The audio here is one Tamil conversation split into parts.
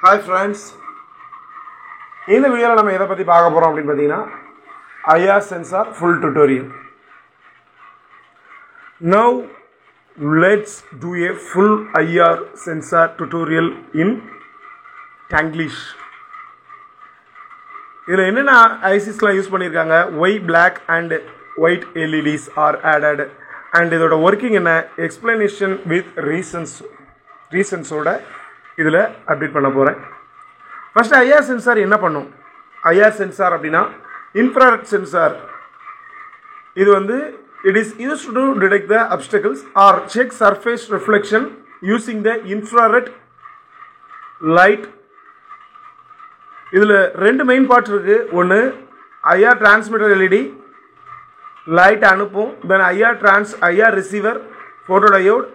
Hi friends, in the video we will see IR sensor full tutorial. Now let's do a full IR sensor tutorial in Tanglish. Here ICs use white, black and white LEDs are added and the working in explanation with reasons இதில அப்டேட் பண்ண போறேன். First IR sensor என்ன பண்ணும்? IR sensor அப்படினா infrared sensor. இது it is used to detect the obstacles or check surface reflection using the infrared light. இதில ரெண்டு மெயின் பார்ட் இருக்கு. ஒன்னு IR transmitter LED light அனுப்பும். then IR receiver photodiode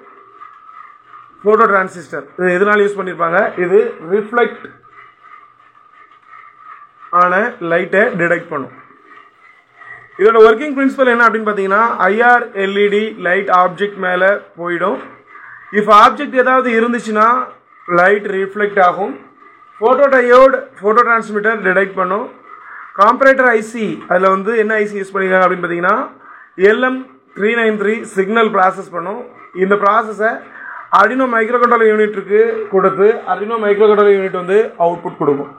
photo transistor இது எதனால யூஸ் பண்ணிருப்பாங்க இது ரிஃப்ளெக்ட் ஆன லைட்டை டிடெக்ட் பண்ணும் இதோட வர்க்கிங் பிரின்சிபல் என்ன அப்படினு பாத்தீங்கன்னா IR LED லைட் ஆப்ஜெக்ட் மேல போய்டும் if ஆப்ஜெக்ட் ஏதாவது இருந்துச்சுனா லைட் ரிஃப்ளெக்ட் ஆகும் photodiode photo transmitter டிடெக்ட் பண்ணும் கம்பரேட்டர் IC அதுல என்ன IC யூஸ் பண்ணிருக்காங்க அப்படினு பாத்தீங்கன்னா LM393 சிக்னல் process பண்ணும் இந்த process-ஐ Arduino microcontroller unit இருக்கு கொடுத்து Arduino microcontroller unit அவுட்புட் கொடுக்கும்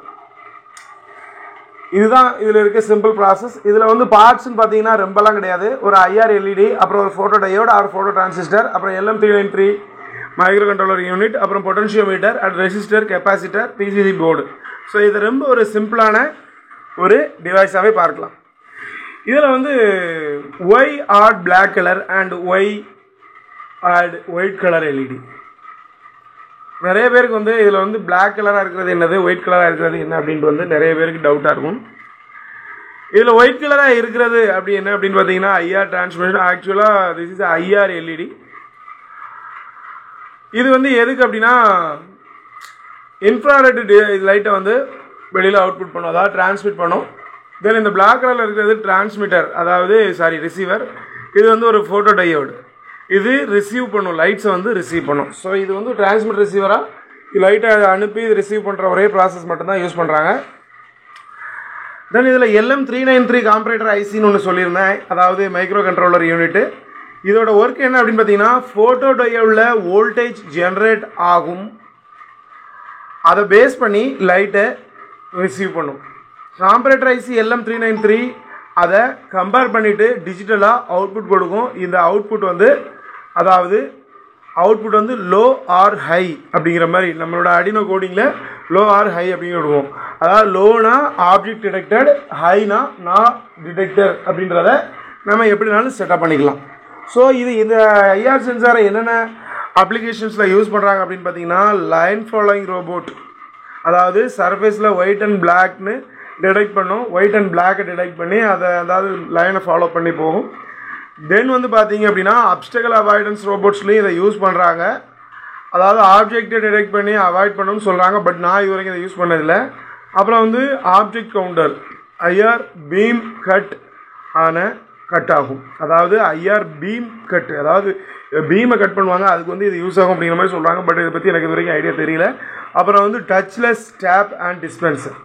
இதுதான் இதுல இருக்க சிம்பிள் process இதுல பார்ட்ஸ் னு பாத்தீங்கன்னா ரொம்பலாம் கிடையாது ஒரு IR LED அப்புறம் ஒரு photo diode or photo transistor அப்புறம் LM393 microcontroller unit அப்புறம் potentiometer and resistor capacitor PCB board so இது ரொம்ப ஒரு சிம்பிளான ஒரு டிவைஸாவே பார்க்கலாம் இதுல Y odd black color and Y add white color LED நிறைய பேருக்கு இதுல black color இருக்குது என்னது white color இருக்குது என்ன அப்படினு நிறைய பேருக்கு டவுட்டா இருக்கும் இதுல white color இருக்குது அப்படி என்ன அப்படினு பாத்தீங்கன்னா IR transmission actually this is IR LED இது எதுக்கு அப்படினா infrared light வெளியில அவுட்புட் பண்ணும் அதாவது டிரான்ஸ்மிட் பண்ணும் then இந்த black colorல இருக்குது transmitter அதாவது receiver இது ஒரு photo diode இது ரிசீவ் பண்ணும் லைட்ஸ் ரிசீவ் பண்ணும் சோ இது டிரான்ஸ்மிட் ரிசீவரா லைட் அனுப்பி இது ரிசீவ் பண்ற ஒரே process மட்டும் தான் யூஸ் பண்றாங்க then இதுல LM393 கம்பரேட்டர் IC னு ஒன்னு சொல்லிருந்தேன் அதாவது மைக்ரோ கண்ட்ரோலர் யூனிட் இதோட வர்க் என்ன அப்படினு பாத்தீங்கன்னா போட்டோ டயோட்ல வோல்டேஜ் ஜெனரேட் ஆகும் அத பேஸ் பண்ணி லைட்டை ரிசீவ் பண்ணும் கம்பரேட்டர் IC LM393 அத கம்பேர் பண்ணிட்டு டிஜிட்டலா அவுட்புட் கொடுக்கும் இந்த அவுட்புட் அதாவது அவுட்புட் லோ ஆர் ஹை அப்படிங்கிற மாதிரி நம்மளோட Arduino கோடிங்ல லோ ஆர் ஹை அப்படிங்க கொடுக்கும் அதாவது லோனா ஆப்ஜெக்ட் டிடெக்டட் ஹைனா நாட் டிடெக்டர் அப்படிங்கறத நாம எப்படினாலும் செட்டப் பண்ணிக்கலாம் சோ இது இந்த IR சென்சாரை என்னென்ன அப்ளிகேஷன்ஸ்ல யூஸ் பண்றாங்க அப்படினு பாத்தீங்கன்னா லைன் ஃபாலோயிங் ரோபோட் அதாவது சர்ஃபேஸ்ல ஒயிட் அண்ட் black னு டிடெக்ட் பண்ணும் ஒயிட் அண்ட் black டிடெக்ட் பண்ணி அதாவது லைனை ஃபாலோ பண்ணி போகும் தென் பாத்தீங்க அப்படினா obstacle avoidance robotsலயும் இத யூஸ் பண்றாங்க அதாவது ஆப்ஜெக்ட்டை டிடெக்ட் பண்ணி அவாய்ட் பண்ணனும்னு சொல்றாங்க பட் நான் இதுவரைக்கும் இத யூஸ் பண்ணது இல்ல அப்புறம் object counter IR beam cut ஆன கட் ஆகும் அதாவது IR beam cut அதாவது பீமை கட் பண்ணுவாங்க அதுக்கு இது யூஸ் ஆகும் அப்படிங்கிற மாதிரி சொல்றாங்க பட் இத பத்தி எனக்கு இதுவரைக்கும் ஐடியா தெரியல அப்புறம் touchless tap and dispenser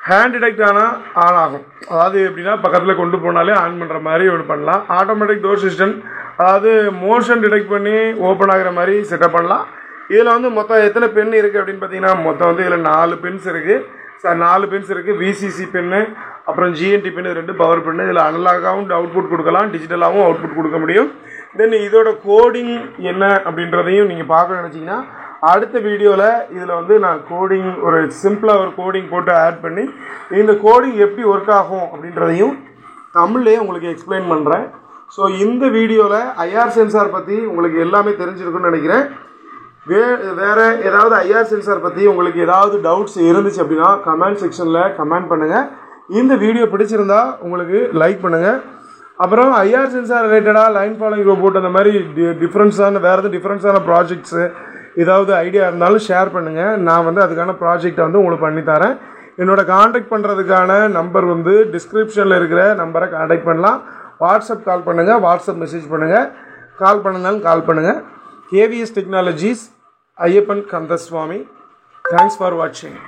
hand detect on ஆகும் அதாவது எப்படினா பக்கத்துல கொண்டு போனாலே ஆன் பண்ற மாதிரி ஒன்னு பண்ணலாம் ஆட்டோமேட்டிக் டோர் சிஸ்டம் அதாவது மோஷன் டிடெக்ட் பண்ணி ஓபன் ஆகுற மாதிரி செட்டப் பண்ணலாம் இதுல மொத்தம் எத்தனை பின் இருக்கு அப்படினு பாத்தீங்கன்னா மொத்தம் இதுல 4 பின்ஸ் இருக்கு சார் 4 பின்ஸ் இருக்கு VCC பின் அப்புறம் GNT பின் ரெண்டு பவர் பின் இதுல அனலாகாவும் அவுட்புட் கொடுக்கலாம் டிஜிட்டலாவும் அவுட்புட் கொடுக்க முடியும் தென் இதோட கோடிங் என்ன அப்படின்றதையும் நீங்க பார்க்க நினைச்சீங்கன்னா அடுத்த வீடியோல இதுல நான் கோடிங் ஒரு சிம்பிளா ஒரு கோடிங் போட்டு ஆட் பண்ணி இந்த கோடிங் எப்படி வர்க் ஆகும் அப்படின்றதையும் தமிழ்லயே உங்களுக்கு எக்ஸ்பிளைன் பண்றேன் சோ இந்த வீடியோல IR சென்சார் பத்தி உங்களுக்கு எல்லாமே தெரிஞ்சிருக்கும்னு நினைக்கிறேன் வேற ஏதாவது IR சென்சார் பத்தி உங்களுக்கு ஏதாவது டவுட்ஸ் இருந்துச்சு அப்படினா கமெண்ட் செக்ஷன்ல கமெண்ட் பண்ணுங்க இந்த வீடியோ பிடிச்சிருந்தா உங்களுக்கு லைக் பண்ணுங்க அப்புறம் IR சென்சார் ரிலேட்டடா லைன் ஃபாலோயிங் ரோபோட் அந்த மாதிரி டிஃபரன்ஸான வேற ஏதாவது டிஃபரன்ஸான ப்ராஜெக்ட்ஸ் ஏதாவது ஐடியா இருந்தாலும் ஷேர் பண்ணுங்க நான் அதுக்கான ப்ராஜெக்ட் உங்களுக்கு பண்ணி தரேன் என்னோட கான்டாக்ட் பண்றதுக்கான நம்பர் டிஸ்கிரிப்ஷன்ல இருக்கிற நம்பரை கான்டாக்ட் பண்ணலாம் வாட்ஸ்அப் கால் பண்ணுங்க வாட்ஸ்அப் மெசேஜ் பண்ணுங்க கால் பண்ணனாலும் கால் பண்ணுங்க KVS Technologies Ayyappan Kandaswamy Thanks for watching.